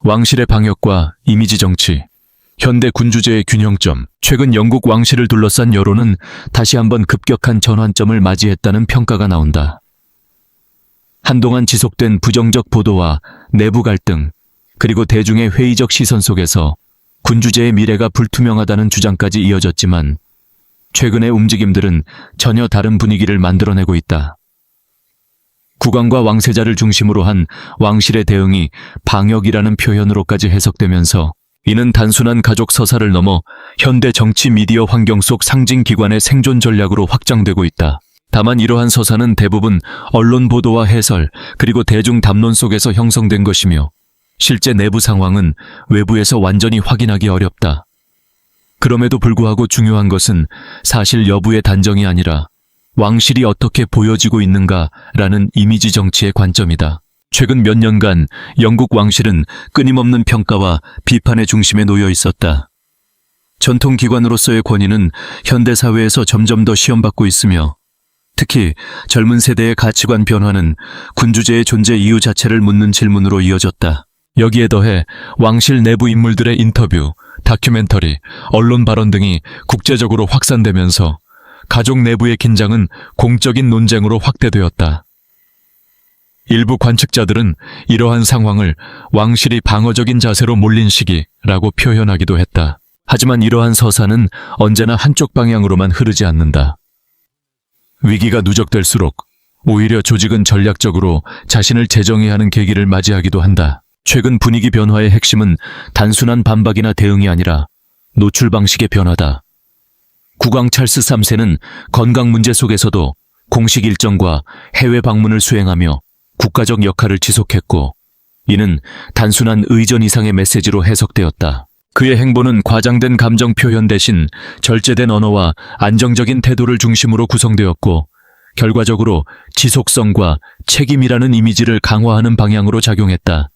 왕실의 방역과 이미지 정치, 현대 군주제의 균형점, 최근 영국 왕실을 둘러싼 여론은 다시 한번 급격한 전환점을 맞이했다는 평가가 나온다. 한동안 지속된 부정적 보도와 내부 갈등, 그리고 대중의 회의적 시선 속에서 군주제의 미래가 불투명하다는 주장까지 이어졌지만 최근의 움직임들은 전혀 다른 분위기를 만들어내고 있다. 국왕과 왕세자를 중심으로 한 왕실의 대응이 방역이라는 표현으로까지 해석되면서 이는 단순한 가족 서사를 넘어 현대 정치 미디어 환경 속 상징 기관의 생존 전략으로 확장되고 있다. 다만 이러한 서사는 대부분 언론 보도와 해설 그리고 대중 담론 속에서 형성된 것이며 실제 내부 상황은 외부에서 완전히 확인하기 어렵다. 그럼에도 불구하고 중요한 것은 사실 여부의 단정이 아니라 왕실이 어떻게 보여지고 있는가라는 이미지 정치의 관점이다. 최근 몇 년간 영국 왕실은 끊임없는 평가와 비판의 중심에 놓여 있었다. 전통기관으로서의 권위는 현대사회에서 점점 더 시험받고 있으며 특히 젊은 세대의 가치관 변화는 군주제의 존재 이유 자체를 묻는 질문으로 이어졌다. 여기에 더해 왕실 내부 인물들의 인터뷰, 다큐멘터리, 언론 발언 등이 국제적으로 확산되면서 가족 내부의 긴장은 공적인 논쟁으로 확대되었다. 일부 관측자들은 이러한 상황을 왕실이 방어적인 자세로 몰린 시기라고 표현하기도 했다. 하지만 이러한 서사는 언제나 한쪽 방향으로만 흐르지 않는다. 위기가 누적될수록 오히려 조직은 전략적으로 자신을 재정의하는 계기를 맞이하기도 한다. 최근 분위기 변화의 핵심은 단순한 반박이나 대응이 아니라 노출 방식의 변화다. 국왕 찰스 3세는 건강 문제 속에서도 공식 일정과 해외 방문을 수행하며 국가적 역할을 지속했고 이는 단순한 의전 이상의 메시지로 해석되었다. 그의 행보는 과장된 감정 표현 대신 절제된 언어와 안정적인 태도를 중심으로 구성되었고 결과적으로 지속성과 책임이라는 이미지를 강화하는 방향으로 작용했다.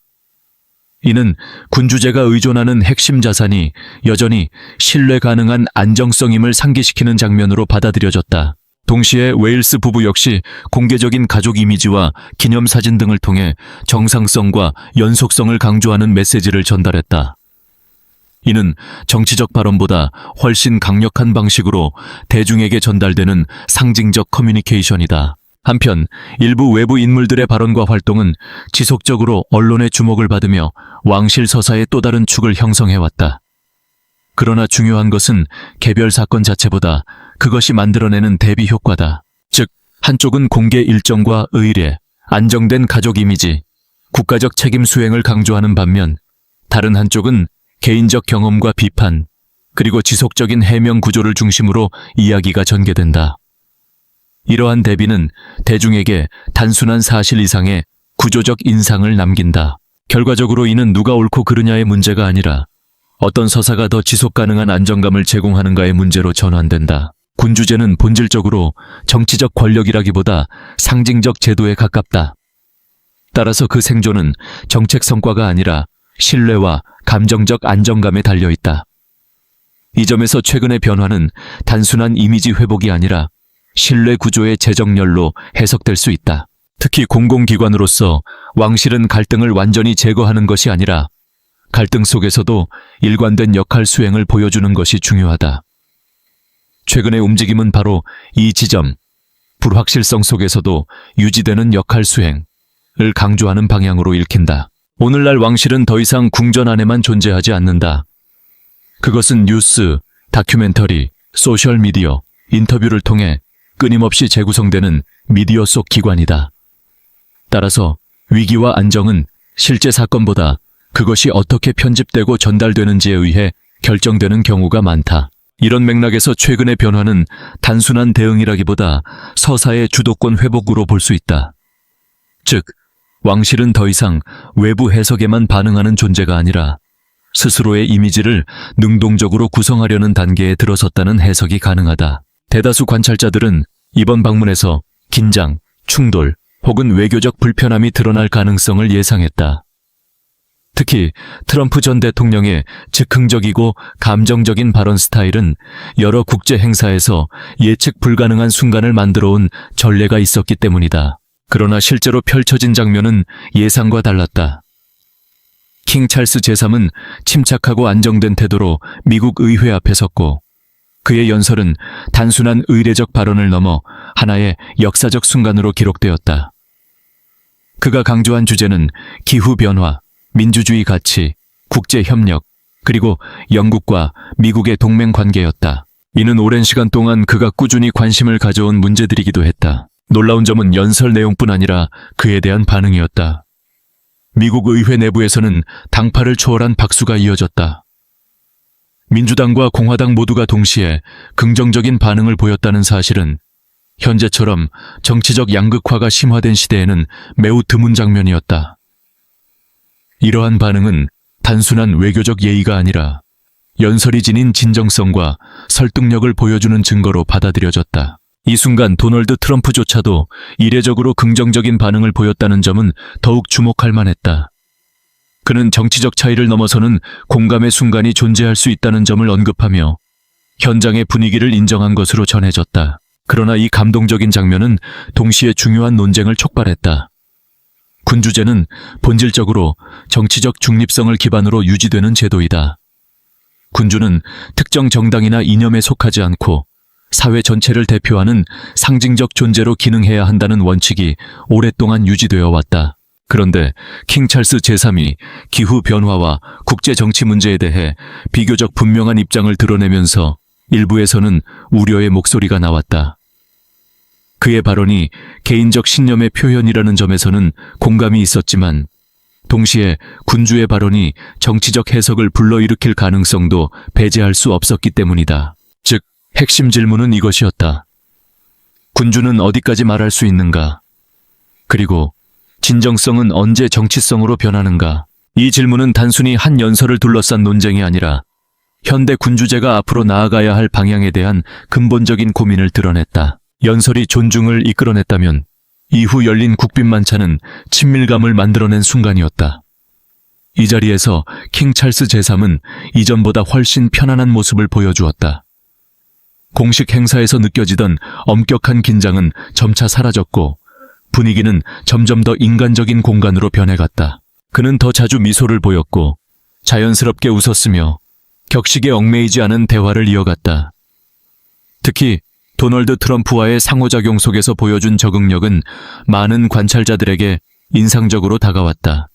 이는 군주제가 의존하는 핵심 자산이 여전히 신뢰 가능한 안정성임을 상기시키는 장면으로 받아들여졌다. 동시에 웨일스 부부 역시 공개적인 가족 이미지와 기념사진 등을 통해 정상성과 연속성을 강조하는 메시지를 전달했다. 이는 정치적 발언보다 훨씬 강력한 방식으로 대중에게 전달되는 상징적 커뮤니케이션이다. 한편 일부 외부 인물들의 발언과 활동은 지속적으로 언론의 주목을 받으며 왕실 서사의 또 다른 축을 형성해왔다. 그러나 중요한 것은 개별 사건 자체보다 그것이 만들어내는 대비 효과다. 즉, 한쪽은 공개 일정과 의례, 안정된 가족 이미지, 국가적 책임 수행을 강조하는 반면 다른 한쪽은 개인적 경험과 비판, 그리고 지속적인 해명 구조를 중심으로 이야기가 전개된다. 이러한 대비는 대중에게 단순한 사실 이상의 구조적 인상을 남긴다. 결과적으로 이는 누가 옳고 그르냐의 문제가 아니라 어떤 서사가 더 지속 가능한 안정감을 제공하는가의 문제로 전환된다. 군주제는 본질적으로 정치적 권력이라기보다 상징적 제도에 가깝다. 따라서 그 생존은 정책 성과가 아니라 신뢰와 감정적 안정감에 달려있다. 이 점에서 최근의 변화는 단순한 이미지 회복이 아니라 신뢰 구조의 재정렬로 해석될 수 있다. 특히 공공기관으로서 왕실은 갈등을 완전히 제거하는 것이 아니라 갈등 속에서도 일관된 역할 수행을 보여주는 것이 중요하다. 최근의 움직임은 바로 이 지점, 불확실성 속에서도 유지되는 역할 수행을 강조하는 방향으로 읽힌다. 오늘날 왕실은 더 이상 궁전 안에만 존재하지 않는다. 그것은 뉴스, 다큐멘터리, 소셜미디어, 인터뷰를 통해 끊임없이 재구성되는 미디어 속 기관이다. 따라서 위기와 안정은 실제 사건보다 그것이 어떻게 편집되고 전달되는지에 의해 결정되는 경우가 많다. 이런 맥락에서 최근의 변화는 단순한 대응이라기보다 서사의 주도권 회복으로 볼 수 있다. 즉, 왕실은 더 이상 외부 해석에만 반응하는 존재가 아니라 스스로의 이미지를 능동적으로 구성하려는 단계에 들어섰다는 해석이 가능하다. 대다수 관찰자들은 이번 방문에서 긴장, 충돌 혹은 외교적 불편함이 드러날 가능성을 예상했다. 특히 트럼프 전 대통령의 즉흥적이고 감정적인 발언 스타일은 여러 국제 행사에서 예측 불가능한 순간을 만들어온 전례가 있었기 때문이다. 그러나 실제로 펼쳐진 장면은 예상과 달랐다. 킹 찰스 제3은 침착하고 안정된 태도로 미국 의회 앞에 섰고 그의 연설은 단순한 의례적 발언을 넘어 하나의 역사적 순간으로 기록되었다. 그가 강조한 주제는 기후변화, 민주주의 가치, 국제협력, 그리고 영국과 미국의 동맹 관계였다. 이는 오랜 시간 동안 그가 꾸준히 관심을 가져온 문제들이기도 했다. 놀라운 점은 연설 내용뿐 아니라 그에 대한 반응이었다. 미국 의회 내부에서는 당파를 초월한 박수가 이어졌다. 민주당과 공화당 모두가 동시에 긍정적인 반응을 보였다는 사실은 현재처럼 정치적 양극화가 심화된 시대에는 매우 드문 장면이었다. 이러한 반응은 단순한 외교적 예의가 아니라 연설이 지닌 진정성과 설득력을 보여주는 증거로 받아들여졌다. 이 순간 도널드 트럼프조차도 이례적으로 긍정적인 반응을 보였다는 점은 더욱 주목할 만했다. 그는 정치적 차이를 넘어서는 공감의 순간이 존재할 수 있다는 점을 언급하며 현장의 분위기를 인정한 것으로 전해졌다. 그러나 이 감동적인 장면은 동시에 중요한 논쟁을 촉발했다. 군주제는 본질적으로 정치적 중립성을 기반으로 유지되는 제도이다. 군주는 특정 정당이나 이념에 속하지 않고 사회 전체를 대표하는 상징적 존재로 기능해야 한다는 원칙이 오랫동안 유지되어 왔다. 그런데 킹 찰스 제3이 기후변화와 국제정치 문제에 대해 비교적 분명한 입장을 드러내면서 일부에서는 우려의 목소리가 나왔다. 그의 발언이 개인적 신념의 표현이라는 점에서는 공감이 있었지만 동시에 군주의 발언이 정치적 해석을 불러일으킬 가능성도 배제할 수 없었기 때문이다. 즉, 핵심 질문은 이것이었다. 군주는 어디까지 말할 수 있는가? 그리고 진정성은 언제 정치성으로 변하는가? 이 질문은 단순히 한 연설을 둘러싼 논쟁이 아니라 현대 군주제가 앞으로 나아가야 할 방향에 대한 근본적인 고민을 드러냈다. 연설이 존중을 이끌어냈다면 이후 열린 국빈만찬은 친밀감을 만들어낸 순간이었다. 이 자리에서 킹 찰스 제3은 이전보다 훨씬 편안한 모습을 보여주었다. 공식 행사에서 느껴지던 엄격한 긴장은 점차 사라졌고 분위기는 점점 더 인간적인 공간으로 변해갔다. 그는 더 자주 미소를 보였고 자연스럽게 웃었으며 격식에 얽매이지 않은 대화를 이어갔다. 특히 도널드 트럼프와의 상호작용 속에서 보여준 적응력은 많은 관찰자들에게 인상적으로 다가왔다.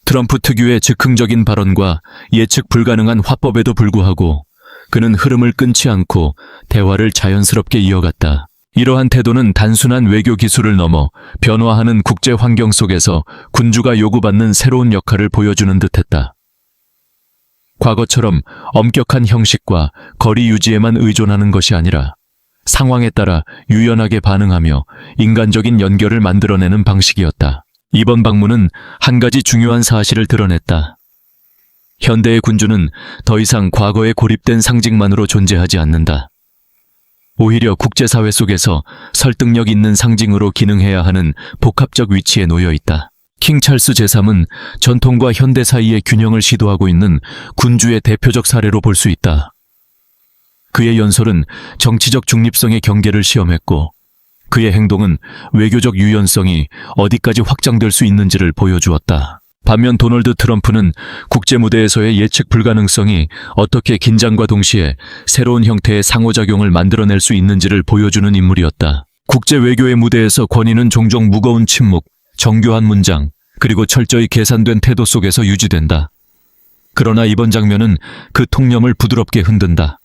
트럼프 특유의 즉흥적인 발언과 예측 불가능한 화법에도 불구하고 그는 흐름을 끊지 않고 대화를 자연스럽게 이어갔다. 이러한 태도는 단순한 외교 기술을 넘어 변화하는 국제 환경 속에서 군주가 요구받는 새로운 역할을 보여주는 듯했다. 과거처럼 엄격한 형식과 거리 유지에만 의존하는 것이 아니라 상황에 따라 유연하게 반응하며 인간적인 연결을 만들어내는 방식이었다. 이번 방문은 한 가지 중요한 사실을 드러냈다. 현대의 군주는 더 이상 과거에 고립된 상징만으로 존재하지 않는다. 오히려 국제사회 속에서 설득력 있는 상징으로 기능해야 하는 복합적 위치에 놓여 있다. 킹 찰스 제3은 전통과 현대 사이의 균형을 시도하고 있는 군주의 대표적 사례로 볼 수 있다. 그의 연설은 정치적 중립성의 경계를 시험했고 그의 행동은 외교적 유연성이 어디까지 확장될 수 있는지를 보여주었다. 반면 도널드 트럼프는 국제 무대에서의 예측 불가능성이 어떻게 긴장과 동시에 새로운 형태의 상호작용을 만들어낼 수 있는지를 보여주는 인물이었다. 국제 외교의 무대에서 권위는 종종 무거운 침묵, 정교한 문장, 그리고 철저히 계산된 태도 속에서 유지된다. 그러나 이번 장면은 그 통념을 부드럽게 흔든다.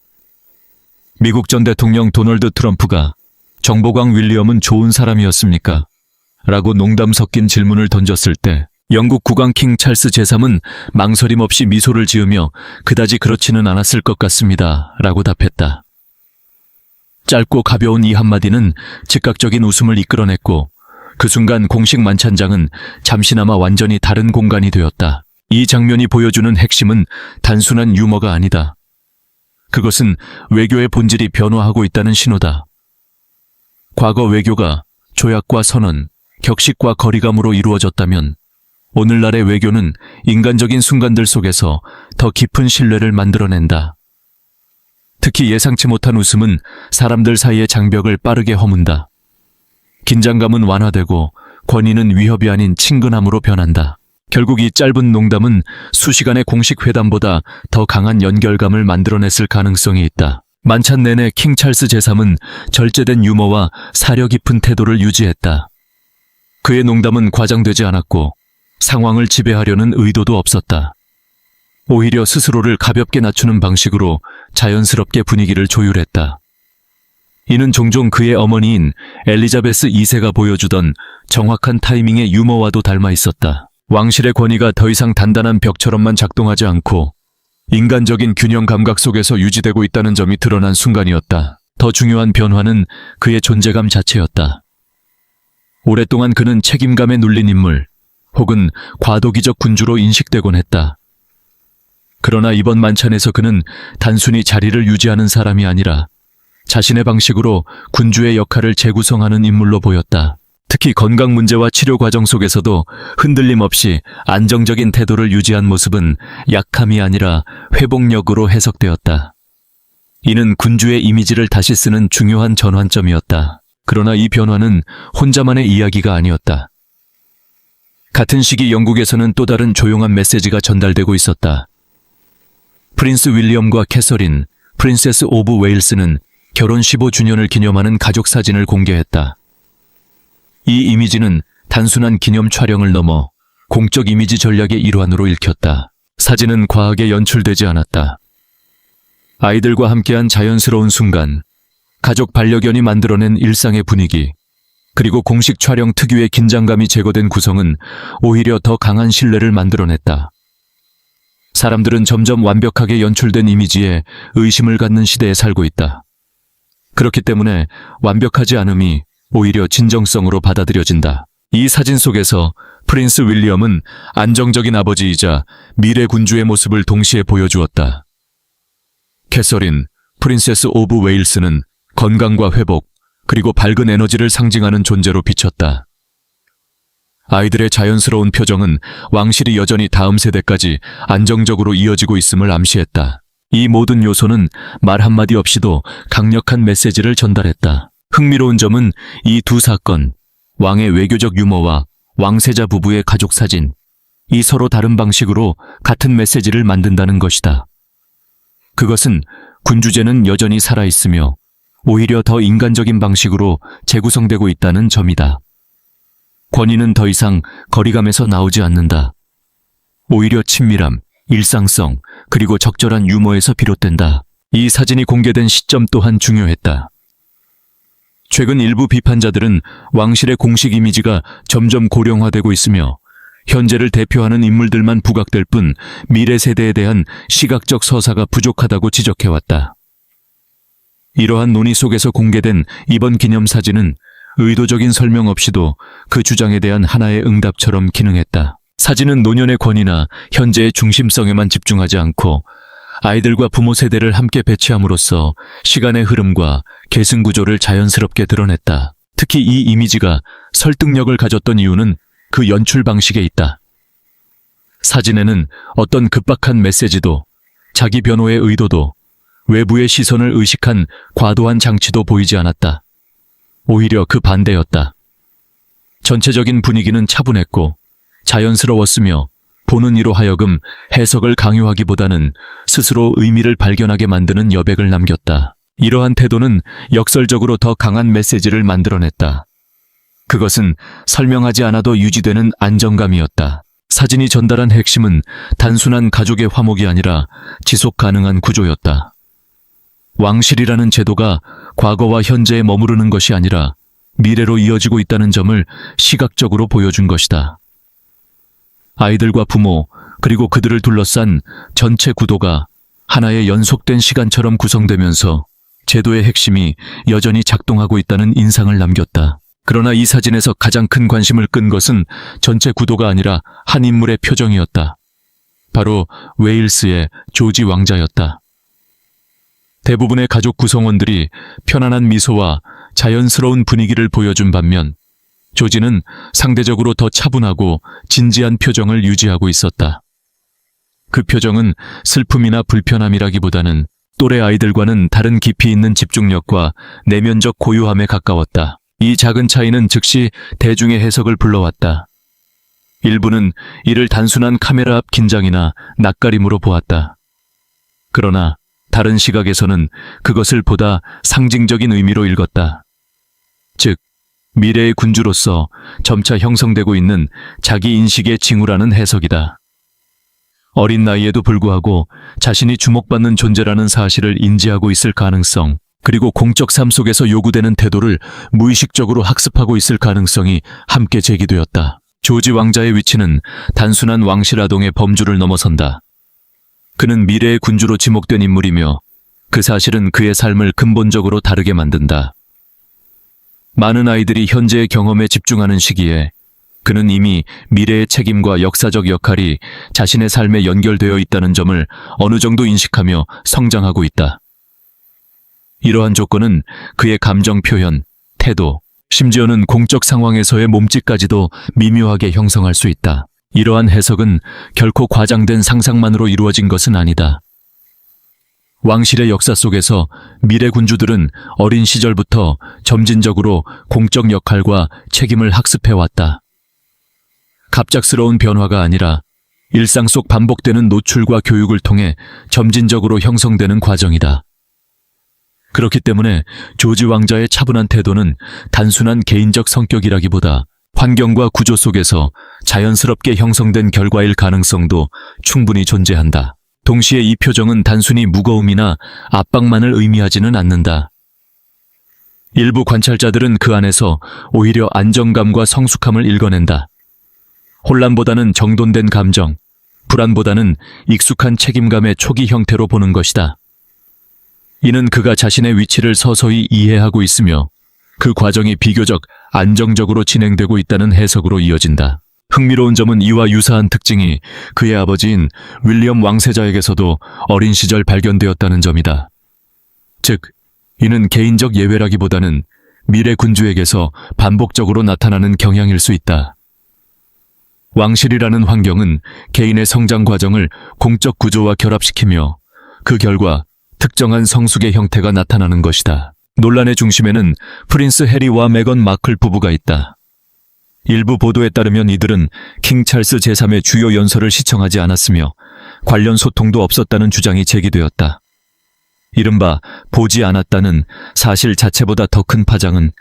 미국 전 대통령 도널드 트럼프가 정보광 윌리엄은 좋은 사람이었습니까? 라고 농담 섞인 질문을 던졌을 때 영국 국왕 킹 찰스 제3은 망설임 없이 미소를 지으며 그다지 그렇지는 않았을 것 같습니다. 라고 답했다. 짧고 가벼운 이 한마디는 즉각적인 웃음을 이끌어냈고 그 순간 공식 만찬장은 잠시나마 완전히 다른 공간이 되었다. 이 장면이 보여주는 핵심은 단순한 유머가 아니다. 그것은 외교의 본질이 변화하고 있다는 신호다. 과거 외교가 조약과 선언, 격식과 거리감으로 이루어졌다면 오늘날의 외교는 인간적인 순간들 속에서 더 깊은 신뢰를 만들어낸다. 특히 예상치 못한 웃음은 사람들 사이의 장벽을 빠르게 허문다. 긴장감은 완화되고 권위는 위협이 아닌 친근함으로 변한다. 결국 이 짧은 농담은 수시간의 공식 회담보다 더 강한 연결감을 만들어냈을 가능성이 있다. 만찬 내내 킹 찰스 제3은 절제된 유머와 사려 깊은 태도를 유지했다. 그의 농담은 과장되지 않았고 상황을 지배하려는 의도도 없었다. 오히려 스스로를 가볍게 낮추는 방식으로 자연스럽게 분위기를 조율했다. 이는 종종 그의 어머니인 엘리자베스 2세가 보여주던 정확한 타이밍의 유머와도 닮아 있었다. 왕실의 권위가 더 이상 단단한 벽처럼만 작동하지 않고 인간적인 균형 감각 속에서 유지되고 있다는 점이 드러난 순간이었다. 더 중요한 변화는 그의 존재감 자체였다. 오랫동안 그는 책임감에 눌린 인물, 혹은 과도기적 군주로 인식되곤 했다. 그러나 이번 만찬에서 그는 단순히 자리를 유지하는 사람이 아니라 자신의 방식으로 군주의 역할을 재구성하는 인물로 보였다. 특히 건강 문제와 치료 과정 속에서도 흔들림 없이 안정적인 태도를 유지한 모습은 약함이 아니라 회복력으로 해석되었다. 이는 군주의 이미지를 다시 쓰는 중요한 전환점이었다. 그러나 이 변화는 혼자만의 이야기가 아니었다. 같은 시기 영국에서는 또 다른 조용한 메시지가 전달되고 있었다. 프린스 윌리엄과 캐서린, 프린세스 오브 웨일스는 결혼 15주년을 기념하는 가족 사진을 공개했다. 이 이미지는 단순한 기념 촬영을 넘어 공적 이미지 전략의 일환으로 읽혔다. 사진은 과하게 연출되지 않았다. 아이들과 함께한 자연스러운 순간, 가족 반려견이 만들어낸 일상의 분위기, 그리고 공식 촬영 특유의 긴장감이 제거된 구성은 오히려 더 강한 신뢰를 만들어냈다. 사람들은 점점 완벽하게 연출된 이미지에 의심을 갖는 시대에 살고 있다. 그렇기 때문에 완벽하지 않음이 오히려 진정성으로 받아들여진다. 이 사진 속에서 프린스 윌리엄은 안정적인 아버지이자 미래 군주의 모습을 동시에 보여주었다. 캐서린, 프린세스 오브 웨일스는 건강과 회복, 그리고 밝은 에너지를 상징하는 존재로 비쳤다. 아이들의 자연스러운 표정은 왕실이 여전히 다음 세대까지 안정적으로 이어지고 있음을 암시했다. 이 모든 요소는 말 한마디 없이도 강력한 메시지를 전달했다. 흥미로운 점은 이 두 사건, 왕의 외교적 유머와 왕세자 부부의 가족 사진, 이 서로 다른 방식으로 같은 메시지를 만든다는 것이다. 그것은 군주제는 여전히 살아있으며 오히려 더 인간적인 방식으로 재구성되고 있다는 점이다. 권위는 더 이상 거리감에서 나오지 않는다. 오히려 친밀함, 일상성, 그리고 적절한 유머에서 비롯된다. 이 사진이 공개된 시점 또한 중요했다. 최근 일부 비판자들은 왕실의 공식 이미지가 점점 고령화되고 있으며 현재를 대표하는 인물들만 부각될 뿐 미래 세대에 대한 시각적 서사가 부족하다고 지적해왔다. 이러한 논의 속에서 공개된 이번 기념사진은 의도적인 설명 없이도 그 주장에 대한 하나의 응답처럼 기능했다. 사진은 노년의 권위나 현재의 중심성에만 집중하지 않고 아이들과 부모 세대를 함께 배치함으로써 시간의 흐름과 계승 구조를 자연스럽게 드러냈다. 특히 이 이미지가 설득력을 가졌던 이유는 그 연출 방식에 있다. 사진에는 어떤 급박한 메시지도, 자기 변호의 의도도, 외부의 시선을 의식한 과도한 장치도 보이지 않았다. 오히려 그 반대였다. 전체적인 분위기는 차분했고 자연스러웠으며 보는 이로 하여금 해석을 강요하기보다는 스스로 의미를 발견하게 만드는 여백을 남겼다. 이러한 태도는 역설적으로 더 강한 메시지를 만들어냈다. 그것은 설명하지 않아도 유지되는 안정감이었다. 사진이 전달한 핵심은 단순한 가족의 화목이 아니라 지속 가능한 구조였다. 왕실이라는 제도가 과거와 현재에 머무르는 것이 아니라 미래로 이어지고 있다는 점을 시각적으로 보여준 것이다. 아이들과 부모, 그리고 그들을 둘러싼 전체 구도가 하나의 연속된 시간처럼 구성되면서 제도의 핵심이 여전히 작동하고 있다는 인상을 남겼다. 그러나 이 사진에서 가장 큰 관심을 끈 것은 전체 구도가 아니라 한 인물의 표정이었다. 바로 웨일스의 조지 왕자였다. 대부분의 가족 구성원들이 편안한 미소와 자연스러운 분위기를 보여준 반면 조지는 상대적으로 더 차분하고 진지한 표정을 유지하고 있었다. 그 표정은 슬픔이나 불편함이라기보다는 또래 아이들과는 다른 깊이 있는 집중력과 내면적 고요함에 가까웠다. 이 작은 차이는 즉시 대중의 해석을 불러왔다. 일부는 이를 단순한 카메라 앞 긴장이나 낯가림으로 보았다. 그러나 다른 시각에서는 그것을 보다 상징적인 의미로 읽었다. 즉, 미래의 군주로서 점차 형성되고 있는 자기 인식의 징후라는 해석이다. 어린 나이에도 불구하고 자신이 주목받는 존재라는 사실을 인지하고 있을 가능성, 그리고 공적 삶 속에서 요구되는 태도를 무의식적으로 학습하고 있을 가능성이 함께 제기되었다. 조지 왕자의 위치는 단순한 왕실 아동의 범주를 넘어선다. 그는 미래의 군주로 지목된 인물이며 그 사실은 그의 삶을 근본적으로 다르게 만든다. 많은 아이들이 현재의 경험에 집중하는 시기에 그는 이미 미래의 책임과 역사적 역할이 자신의 삶에 연결되어 있다는 점을 어느 정도 인식하며 성장하고 있다. 이러한 조건은 그의 감정 표현, 태도, 심지어는 공적 상황에서의 몸짓까지도 미묘하게 형성할 수 있다. 이러한 해석은 결코 과장된 상상만으로 이루어진 것은 아니다. 왕실의 역사 속에서 미래 군주들은 어린 시절부터 점진적으로 공적 역할과 책임을 학습해왔다. 갑작스러운 변화가 아니라 일상 속 반복되는 노출과 교육을 통해 점진적으로 형성되는 과정이다. 그렇기 때문에 조지 왕자의 차분한 태도는 단순한 개인적 성격이라기보다 환경과 구조 속에서 자연스럽게 형성된 결과일 가능성도 충분히 존재한다. 동시에 이 표정은 단순히 무거움이나 압박만을 의미하지는 않는다. 일부 관찰자들은 그 안에서 오히려 안정감과 성숙함을 읽어낸다. 혼란보다는 정돈된 감정, 불안보다는 익숙한 책임감의 초기 형태로 보는 것이다. 이는 그가 자신의 위치를 서서히 이해하고 있으며 그 과정이 비교적 안정적으로 진행되고 있다는 해석으로 이어진다. 흥미로운 점은 이와 유사한 특징이 그의 아버지인 윌리엄 왕세자에게서도 어린 시절 발견되었다는 점이다. 즉, 이는 개인적 예외라기보다는 미래 군주에게서 반복적으로 나타나는 경향일 수 있다. 왕실이라는 환경은 개인의 성장 과정을 공적 구조와 결합시키며 그 결과 특정한 성숙의 형태가 나타나는 것이다. 논란의 중심에는 프린스 해리와 메건 마클 부부가 있다. 일부 보도에 따르면 이들은 킹 찰스 제3의 주요 연설을 시청하지 않았으며 관련 소통도 없었다는 주장이 제기되었다. 이른바 보지 않았다는 사실 자체보다 더 큰 파장은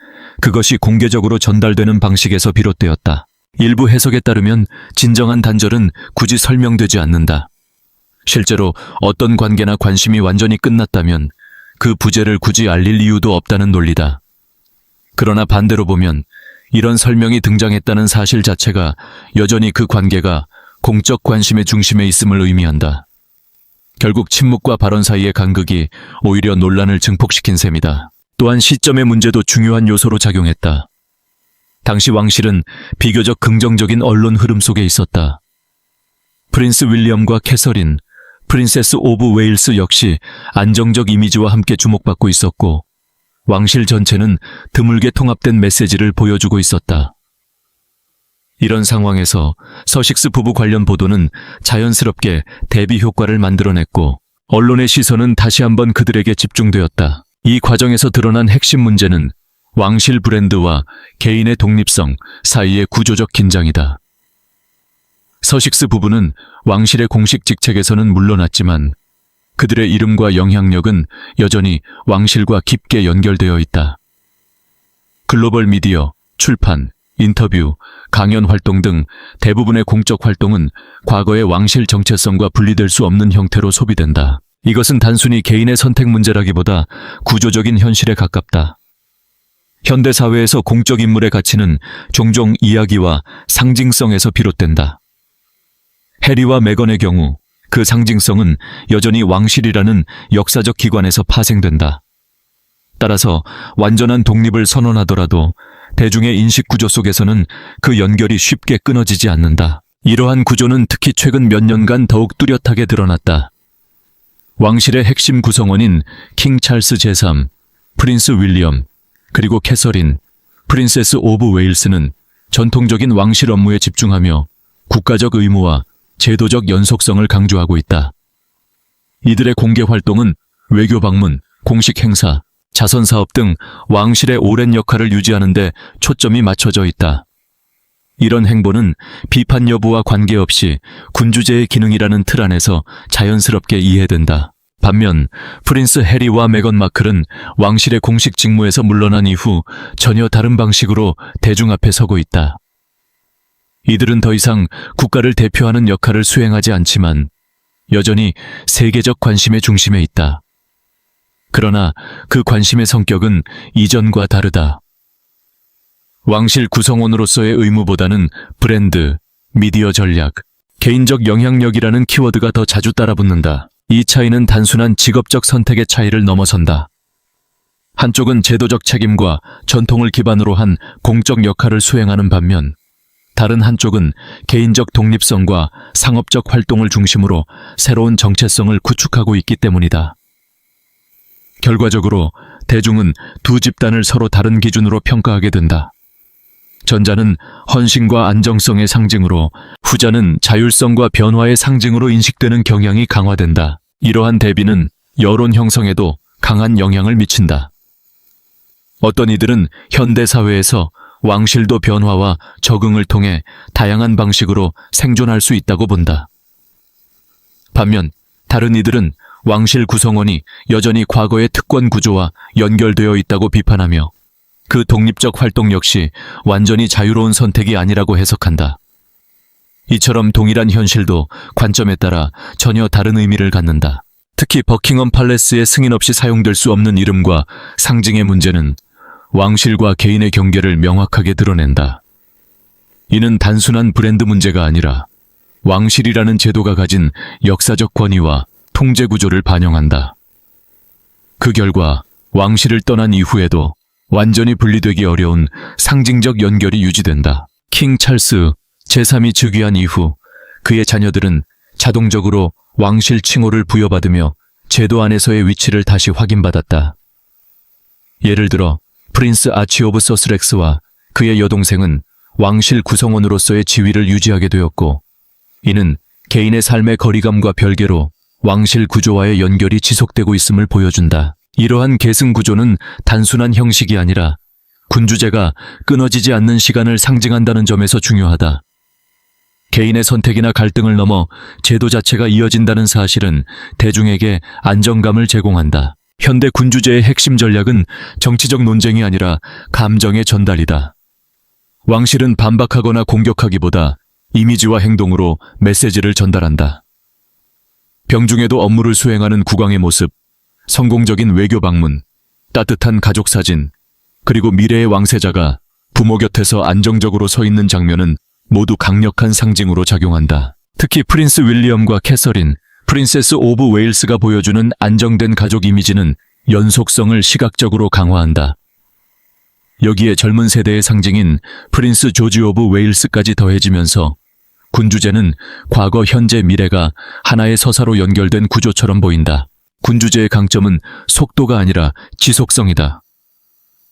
그것이 공개적으로 전달되는 방식에서 비롯되었다. 일부 해석에 따르면 진정한 단절은 굳이 설명되지 않는다. 실제로 어떤 관계나 관심이 완전히 끝났다면 그 부재를 굳이 알릴 이유도 없다는 논리다. 그러나 반대로 보면 이런 설명이 등장했다는 사실 자체가 여전히 그 관계가 공적 관심의 중심에 있음을 의미한다. 결국 침묵과 발언 사이의 간극이 오히려 논란을 증폭시킨 셈이다. 또한 시점의 문제도 중요한 요소로 작용했다. 당시 왕실은 비교적 긍정적인 언론 흐름 속에 있었다. 프린스 윌리엄과 캐서린, 프린세스 오브 웨일스 역시 안정적 이미지와 함께 주목받고 있었고 왕실 전체는 드물게 통합된 메시지를 보여주고 있었다. 이런 상황에서 서식스 부부 관련 보도는 자연스럽게 대비 효과를 만들어냈고 언론의 시선은 다시 한번 그들에게 집중되었다. 이 과정에서 드러난 핵심 문제는 왕실 브랜드와 개인의 독립성 사이의 구조적 긴장이다. 서식스 부부는 왕실의 공식 직책에서는 물러났지만 그들의 이름과 영향력은 여전히 왕실과 깊게 연결되어 있다. 글로벌 미디어, 출판, 인터뷰, 강연 활동 등 대부분의 공적 활동은 과거의 왕실 정체성과 분리될 수 없는 형태로 소비된다. 이것은 단순히 개인의 선택 문제라기보다 구조적인 현실에 가깝다. 현대 사회에서 공적 인물의 가치는 종종 이야기와 상징성에서 비롯된다. 해리와 메건의 경우 그 상징성은 여전히 왕실이라는 역사적 기관에서 파생된다. 따라서 완전한 독립을 선언하더라도 대중의 인식 구조 속에서는 그 연결이 쉽게 끊어지지 않는다. 이러한 구조는 특히 최근 몇 년간 더욱 뚜렷하게 드러났다. 왕실의 핵심 구성원인 킹 찰스 제3, 프린스 윌리엄, 그리고 캐서린, 프린세스 오브 웨일스는 전통적인 왕실 업무에 집중하며 국가적 의무와 제도적 연속성을 강조하고 있다. 이들의 공개 활동은 외교 방문, 공식 행사, 자선 사업 등 왕실의 오랜 역할을 유지하는 데 초점이 맞춰져 있다. 이런 행보는 비판 여부와 관계없이 군주제의 기능이라는 틀 안에서 자연스럽게 이해된다. 반면 프린스 해리와 메건 마클은 왕실의 공식 직무에서 물러난 이후 전혀 다른 방식으로 대중 앞에 서고 있다. 이들은 더 이상 국가를 대표하는 역할을 수행하지 않지만 여전히 세계적 관심의 중심에 있다. 그러나 그 관심의 성격은 이전과 다르다. 왕실 구성원으로서의 의무보다는 브랜드, 미디어 전략, 개인적 영향력이라는 키워드가 더 자주 따라붙는다. 이 차이는 단순한 직업적 선택의 차이를 넘어선다. 한쪽은 제도적 책임과 전통을 기반으로 한 공적 역할을 수행하는 반면 다른 한쪽은 개인적 독립성과 상업적 활동을 중심으로 새로운 정체성을 구축하고 있기 때문이다. 결과적으로 대중은 두 집단을 서로 다른 기준으로 평가하게 된다. 전자는 헌신과 안정성의 상징으로, 후자는 자율성과 변화의 상징으로 인식되는 경향이 강화된다. 이러한 대비는 여론 형성에도 강한 영향을 미친다. 어떤 이들은 현대 사회에서 왕실도 변화와 적응을 통해 다양한 방식으로 생존할 수 있다고 본다. 반면 다른 이들은 왕실 구성원이 여전히 과거의 특권 구조와 연결되어 있다고 비판하며 그 독립적 활동 역시 완전히 자유로운 선택이 아니라고 해석한다. 이처럼 동일한 현실도 관점에 따라 전혀 다른 의미를 갖는다. 특히 버킹엄 팔레스의 승인 없이 사용될 수 없는 이름과 상징의 문제는 왕실과 개인의 경계를 명확하게 드러낸다. 이는 단순한 브랜드 문제가 아니라 왕실이라는 제도가 가진 역사적 권위와 통제 구조를 반영한다. 그 결과 왕실을 떠난 이후에도 완전히 분리되기 어려운 상징적 연결이 유지된다. 킹 찰스 제3이 즉위한 이후 그의 자녀들은 자동적으로 왕실 칭호를 부여받으며 제도 안에서의 위치를 다시 확인받았다. 예를 들어 프린스 아치 오브 서스렉스와 그의 여동생은 왕실 구성원으로서의 지위를 유지하게 되었고, 이는 개인의 삶의 거리감과 별개로 왕실 구조와의 연결이 지속되고 있음을 보여준다. 이러한 계승 구조는 단순한 형식이 아니라 군주제가 끊어지지 않는 시간을 상징한다는 점에서 중요하다. 개인의 선택이나 갈등을 넘어 제도 자체가 이어진다는 사실은 대중에게 안정감을 제공한다. 현대 군주제의 핵심 전략은 정치적 논쟁이 아니라 감정의 전달이다. 왕실은 반박하거나 공격하기보다 이미지와 행동으로 메시지를 전달한다. 병중에도 업무를 수행하는 국왕의 모습, 성공적인 외교 방문, 따뜻한 가족 사진, 그리고 미래의 왕세자가 부모 곁에서 안정적으로 서 있는 장면은 모두 강력한 상징으로 작용한다. 특히 프린스 윌리엄과 캐서린, 프린세스 오브 웨일스가 보여주는 안정된 가족 이미지는 연속성을 시각적으로 강화한다. 여기에 젊은 세대의 상징인 프린스 조지 오브 웨일스까지 더해지면서 군주제는 과거, 현재, 미래가 하나의 서사로 연결된 구조처럼 보인다. 군주제의 강점은 속도가 아니라 지속성이다.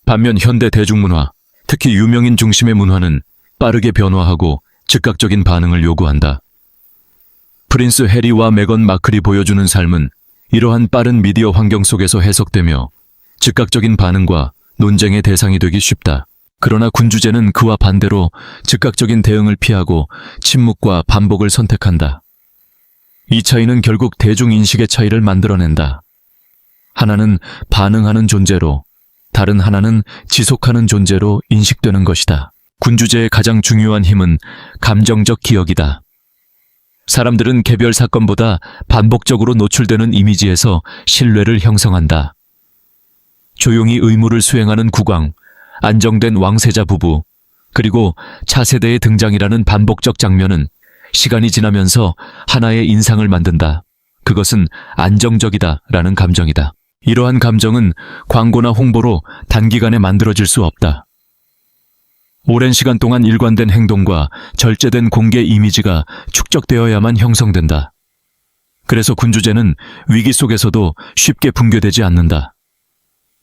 반면 현대 대중문화, 특히 유명인 중심의 문화는 빠르게 변화하고 즉각적인 반응을 요구한다. 프린스 해리와 메건 마클이 보여주는 삶은 이러한 빠른 미디어 환경 속에서 해석되며 즉각적인 반응과 논쟁의 대상이 되기 쉽다. 그러나 군주제는 그와 반대로 즉각적인 대응을 피하고 침묵과 반복을 선택한다. 이 차이는 결국 대중인식의 차이를 만들어낸다. 하나는 반응하는 존재로, 다른 하나는 지속하는 존재로 인식되는 것이다. 군주제의 가장 중요한 힘은 감정적 기억이다. 사람들은 개별 사건보다 반복적으로 노출되는 이미지에서 신뢰를 형성한다. 조용히 의무를 수행하는 국왕, 안정된 왕세자 부부, 그리고 차세대의 등장이라는 반복적 장면은 시간이 지나면서 하나의 인상을 만든다. 그것은 안정적이다라는 감정이다. 이러한 감정은 광고나 홍보로 단기간에 만들어질 수 없다. 오랜 시간 동안 일관된 행동과 절제된 공개 이미지가 축적되어야만 형성된다. 그래서 군주제는 위기 속에서도 쉽게 붕괴되지 않는다.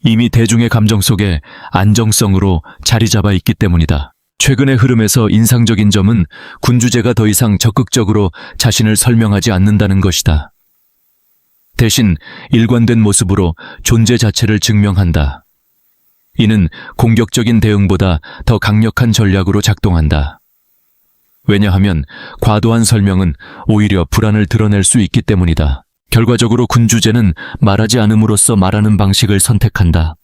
이미 대중의 감정 속에 안정성으로 자리 잡아 있기 때문이다. 최근의 흐름에서 인상적인 점은 군주제가 더 이상 적극적으로 자신을 설명하지 않는다는 것이다. 대신 일관된 모습으로 존재 자체를 증명한다. 이는 공격적인 대응보다 더 강력한 전략으로 작동한다. 왜냐하면 과도한 설명은 오히려 불안을 드러낼 수 있기 때문이다. 결과적으로 군주제는 말하지 않음으로써 말하는 방식을 선택한다.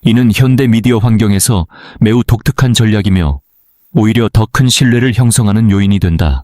이는 현대 미디어 환경에서 매우 독특한 전략이며 오히려 더 큰 신뢰를 형성하는 요인이 된다.